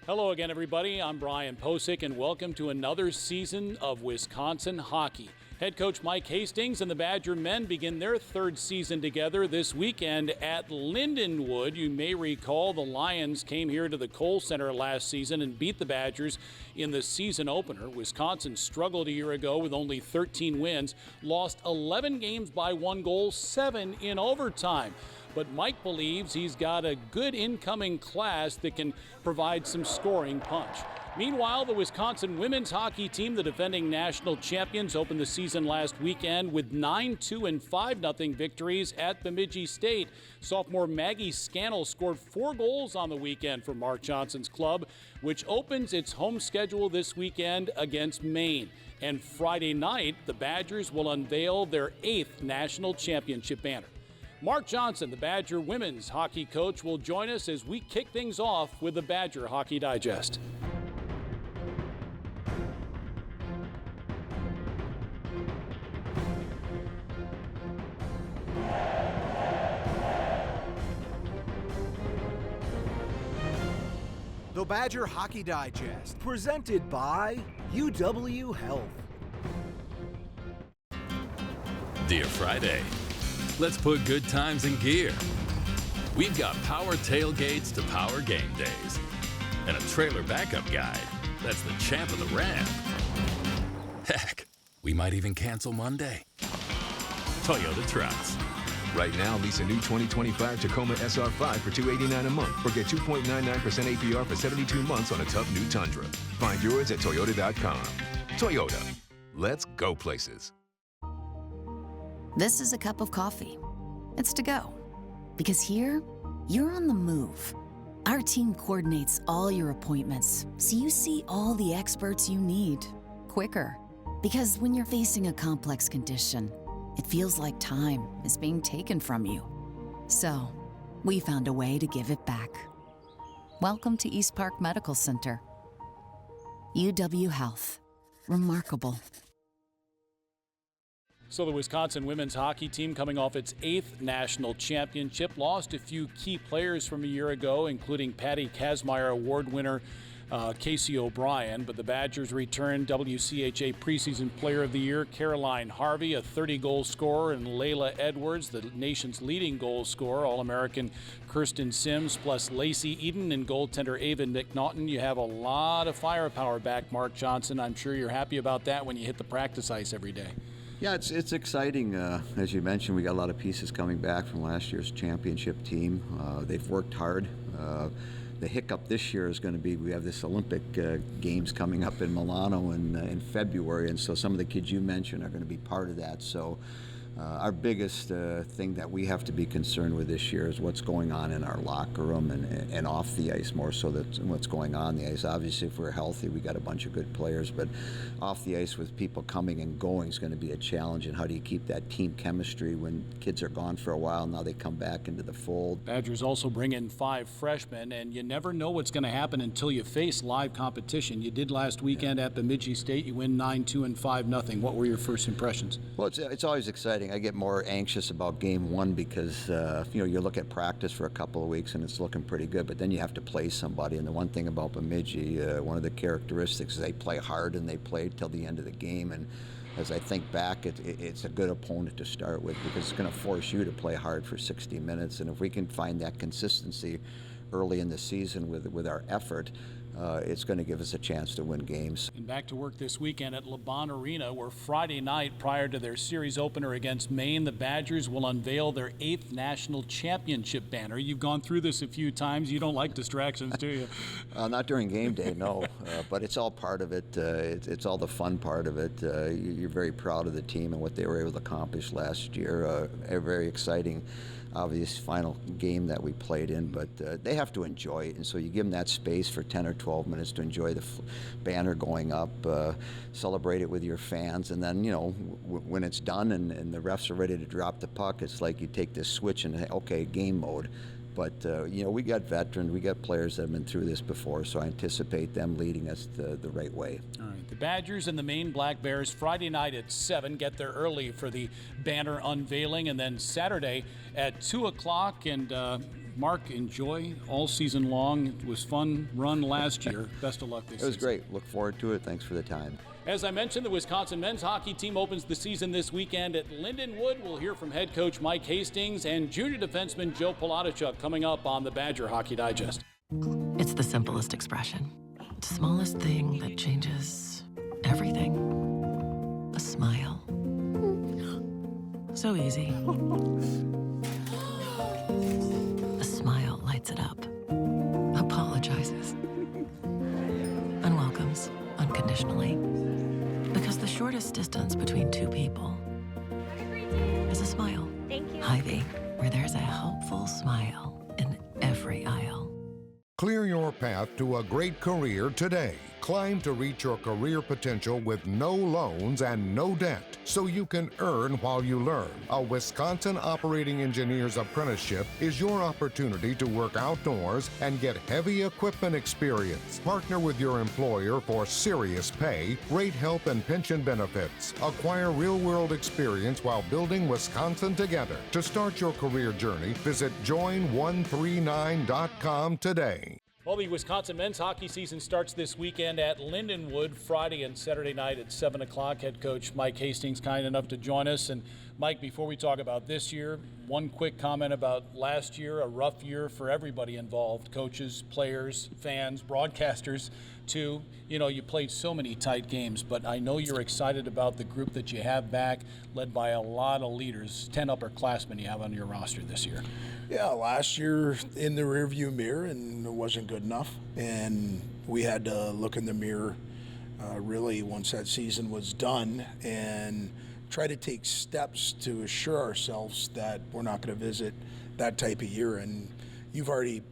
Hello again, everybody. I'm Brian Posick, and welcome to another season of Wisconsin hockey. Head coach Mike Hastings and the Badger men begin their third season together this weekend at Lindenwood. You may recall the Lions came here to the Kohl Center last season and beat the Badgers in the season opener. Wisconsin struggled a year ago with only 13 wins, lost 11 games by 1 goal, 7 in overtime. But Mike believes he's got a good incoming class that can provide some scoring punch. Meanwhile, the Wisconsin women's hockey team, the defending national champions, opened the season last weekend with 9-2 and 5-0 victories at Bemidji State. Sophomore Maggie Scannell scored 4 goals on the weekend for Mark Johnson's club, which opens its home schedule this weekend against Maine. And Friday night, the Badgers will unveil their 8th national championship banner. Mark Johnson, the Badger women's hockey coach, will join us as we kick things off with the Badger Hockey Digest. The Badger Hockey Digest, presented by UW Health. Dear Friday, let's put good times in gear. We've got power tailgates to power game days and a trailer backup guide that's the champ of the ramp. Heck, we might even cancel Monday. Toyota trucks. Right now, lease a new 2025 Tacoma SR5 for $289 a month or get 2.99% APR for 72 months on a tough new Tundra. Find yours at Toyota.com. Toyota. Let's go places. This is a cup of coffee. It's to go. Because here, you're on the move. Our team coordinates all your appointments, so you see all the experts you need quicker. Because when you're facing a complex condition, it feels like time is being taken from you. So, we found a way to give it back. Welcome to East Park Medical Center. UW Health. Remarkable. So the Wisconsin women's hockey team, coming off its 8th national championship, lost a few key players from a year ago, including Patty Kazmaier Award winner Casey O'Brien. But the Badgers returned WCHA preseason player of the year Caroline Harvey, a 30-goal scorer, and Layla Edwards, the nation's leading goal scorer, All-American Kirsten Sims, plus Lacey Eden and goaltender Ava McNaughton. You have a lot of firepower back, Mark Johnson. I'm sure you're happy about that when you hit the practice ice every day. Yeah, it's exciting. As you mentioned, we got a lot of pieces coming back from last year's championship team. They've worked hard. The hiccup this year is going to be we have this Olympic Games coming up in Milano in February, and so some of the kids you mentioned are going to be part of that. So our biggest thing that we have to be concerned with this year is what's going on in our locker room and off the ice, more so than what's going on the ice. Obviously, if we're healthy, we got a bunch of good players, but off the ice with people coming and going is going to be a challenge. And how do you keep that team chemistry when kids are gone for a while, now they come back into the fold? Badgers also bring in 5 freshmen, and you never know what's going to happen until you face live competition. You did last weekend at Bemidji State. You win 9-2 and 5-0. What were your first impressions? Well, it's always exciting. I get more anxious about game one because you look at practice for a couple of weeks and it's looking pretty good, but then you have to play somebody. And the one thing about Bemidji, one of the characteristics is they play hard and they play till the end of the game. And as I think back, it's a good opponent to start with because it's going to force you to play hard for 60 minutes. And if we can find that consistency early in the season with our effort, it's going to give us a chance to win games. And back to work this weekend at LeBon Arena, where Friday night, prior to their series opener against Maine, the Badgers will unveil their 8th national championship banner. You've gone through this a few times. You don't like distractions, do you? Not during game day, no. But it's all part of it. It's all the fun part of it. You're very proud of the team and what they were able to accomplish last year. A very exciting, obvious final game that we played in, but they have to enjoy it, and so you give them that space for 10 or 12 minutes to enjoy the banner going up, celebrate it with your fans, and then when it's done and the refs are ready to drop the puck, it's like you take this switch and okay, game mode. But, we got veterans, we got players that have been through this before, so I anticipate them leading us the right way. All right. The Badgers and the Maine Black Bears Friday night at 7. Get there early for the banner unveiling, and then Saturday at 2 o'clock. And Mark, enjoy all season long. It was fun run last year. Best of luck this season. It was great. Look forward to it. Thanks for the time. As I mentioned, the Wisconsin men's hockey team opens the season this weekend at Lindenwood. We'll hear from head coach Mike Hastings and junior defenseman Joe Palodichuk coming up on the Badger Hockey Digest. It's the simplest expression. The smallest thing that changes everything. A smile. So easy. A smile lights it up. Apologizes. Unwelcomes unconditionally. Because the shortest distance between two people is a smile. Thank you. Hy-Vee, where there's a helpful smile in every aisle. Clear your path to a great career today. Climb to reach your career potential with no loans and no debt, so you can earn while you learn. A Wisconsin Operating Engineer's Apprenticeship is your opportunity to work outdoors and get heavy equipment experience. Partner with your employer for serious pay, great health and pension benefits. Acquire real-world experience while building Wisconsin together. To start your career journey, visit join139.com today. Well, the Wisconsin men's hockey season starts this weekend at Lindenwood, Friday and Saturday night at 7 o'clock. Head coach Mike Hastings kind enough to join us. And Mike, before we talk about this year, one quick comment about last year, a rough year for everybody involved, coaches, players, fans, broadcasters, too. You know, you played so many tight games, but I know you're excited about the group that you have back, led by a lot of leaders, 10 upperclassmen you have on your roster this year. Yeah, last year in the rearview mirror, and it wasn't good enough. And we had to look in the mirror really once that season was done and try to take steps to assure ourselves that we're not going to visit that type of year. And you've already,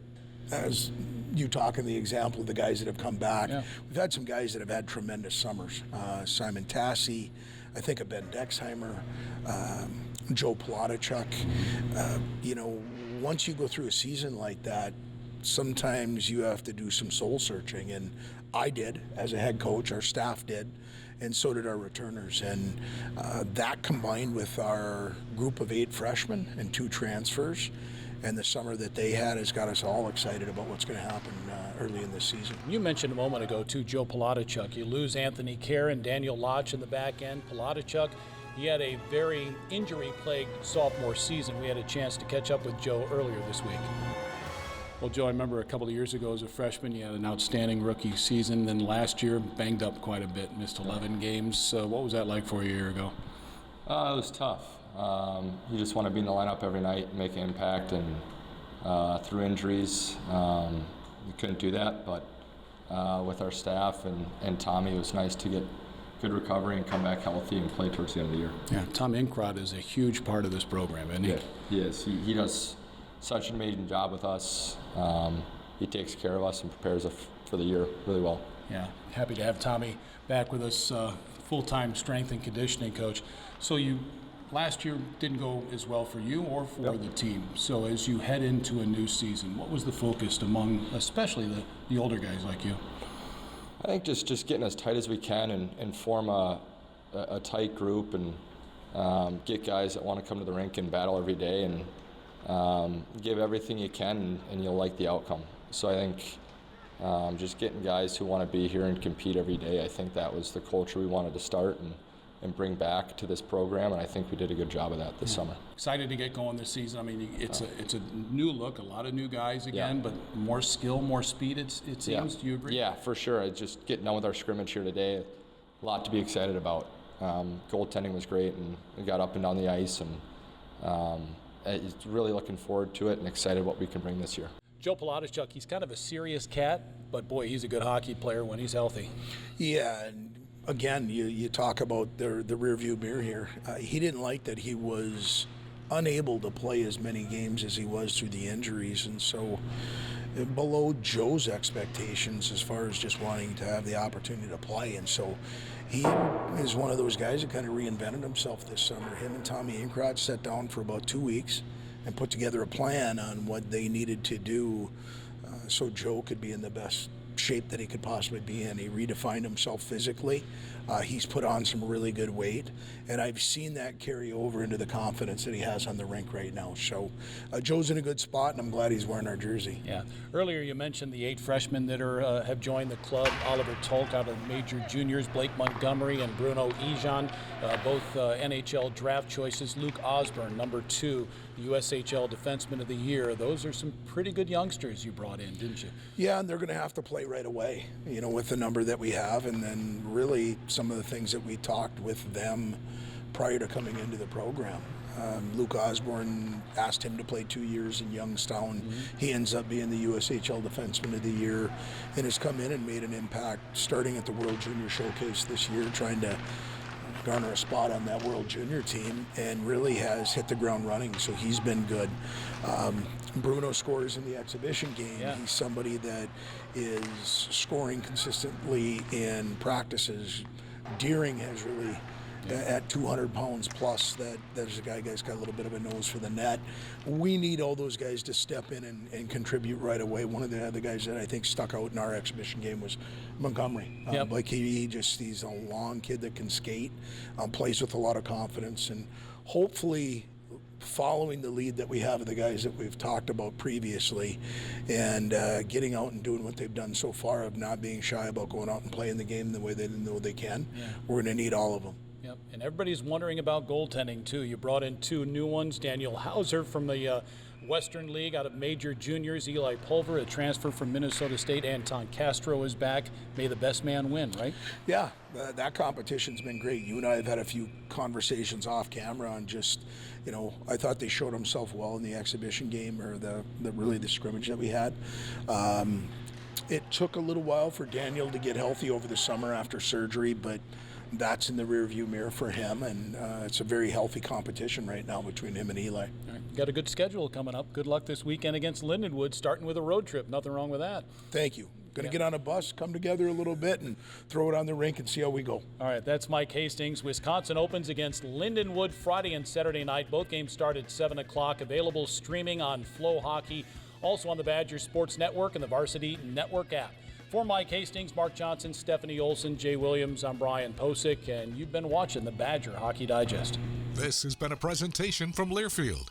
as you talk in the example of the guys that have come back, we've had some guys that have had tremendous summers. Simon Tassi, I think of Ben Dexheimer, Joe Palodichuk. You know, once you go through a season like that, sometimes you have to do some soul searching, and I did as a head coach, our staff did, and so did our returners. And that combined with our group of 8 freshmen and 2 transfers, and the summer that they had has got us all excited about what's going to happen early in this season. You mentioned a moment ago, too, Joe Palodichuk. You lose Anthony Kerr and Daniel Lotch in the back end. Palodichuk, he had a very injury-plagued sophomore season. We had a chance to catch up with Joe earlier this week. Well, Joe, I remember a couple of years ago as a freshman, you had an outstanding rookie season. Then last year, banged up quite a bit, missed 11 games. What was that like for you a year ago? It was tough. You just want to be in the lineup every night, make an impact, and through injuries, you couldn't do that. But with our staff and Tommy, it was nice to get good recovery and come back healthy and play towards the end of the year. Yeah, Tom Inkrot is a huge part of this program, isn't he? Yeah, he is. He does such an amazing job with us. He takes care of us and prepares us for the year really well. Yeah, happy to have Tommy back with us, full-time strength and conditioning coach. So you last year didn't go as well for you or for the team. So as you head into a new season, what was the focus among especially the older guys like you? I think just getting as tight as we can and form a tight group and get guys that want to come to the rink and battle every day and give everything you can and you'll like the outcome. So I think just getting guys who want to be here and compete every day, I think that was the culture we wanted to start and bring back to this program, and I think we did a good job of that this summer. Excited to get going this season. I mean, it's a new look, a lot of new guys again, but more skill, more speed, it seems. Do you agree? Yeah, for sure. Just getting done with our scrimmage here today, a lot to be excited about. Goaltending was great, and we got up and down the ice, and really looking forward to it and excited what we can bring this year. Joe Palodichuk, he's kind of a serious cat, but boy, he's a good hockey player when he's healthy. Yeah, and again, you talk about the rearview mirror here. He didn't like that he was unable to play as many games as he was through the injuries, and so below Joe's expectations as far as just wanting to have the opportunity to play. And so he is one of those guys that kind of reinvented himself this summer. Him and Tommy Inkrot sat down for about 2 weeks and put together a plan on what they needed to do so Joe could be in the best shape that he could possibly be in. He redefined himself physically. He's put on some really good weight, and I've seen that carry over into the confidence that he has on the rink right now. So Joe's in a good spot, and I'm glad he's wearing our jersey. Yeah. Earlier you mentioned the 8 freshmen that have joined the club. Oliver Tolk out of major juniors, Blake Montgomery and Bruno Ejan, both NHL draft choices. Luke Osborne, number 2, USHL Defenseman of the Year. Those are some pretty good youngsters you brought in, didn't you? Yeah, and they're going to have to play right away, with the number that we have, and then really some of the things that we talked with them prior to coming into the program. Luke Osborne asked him to play 2 years in Youngstown. He ends up being the USHL Defenseman of the Year and has come in and made an impact starting at the World Junior Showcase this year, trying to garner a spot on that World Junior team, and really has hit the ground running, so he's been good. Bruno scores in the exhibition game. Yeah. He's somebody that is scoring consistently in practices. Deering has really, at 200 pounds plus, there's a guy that's got a little bit of a nose for the net. We need all those guys to step in and contribute right away. One of the other guys that I think stuck out in our exhibition game was Montgomery. Like he's a long kid that can skate, plays with a lot of confidence, and hopefully following the lead that we have of the guys that we've talked about previously, and getting out and doing what they've done so far, of not being shy about going out and playing the game the way they know they can. We're going to need all of them. Yep, and everybody's wondering about goaltending too. You brought in 2 new ones, Daniel Hauser from the Western League out of major juniors, Eli Pulver, a transfer from Minnesota State, Anton Castro is back. May the best man win, right? Yeah, that competition's been great. You and I have had a few conversations off camera on just, I thought they showed themselves well in the exhibition game, or the scrimmage that we had. It took a little while for Daniel to get healthy over the summer after surgery, but that's in the rearview mirror for him, and it's a very healthy competition right now between him and Eli. All right. Got a good schedule coming up. Good luck this weekend against Lindenwood, starting with a road trip. Nothing wrong with that. Thank you. Going to get on a bus, come together a little bit, and throw it on the rink and see how we go. All right, that's Mike Hastings. Wisconsin opens against Lindenwood Friday and Saturday night. Both games start at 7 o'clock. Available streaming on Flow Hockey, also on the Badger Sports Network and the Varsity Network app. For Mike Hastings, Mark Johnson, Stephanie Olson, Jay Williams, I'm Brian Posick, and you've been watching the Badger Hockey Digest. This has been a presentation from Learfield,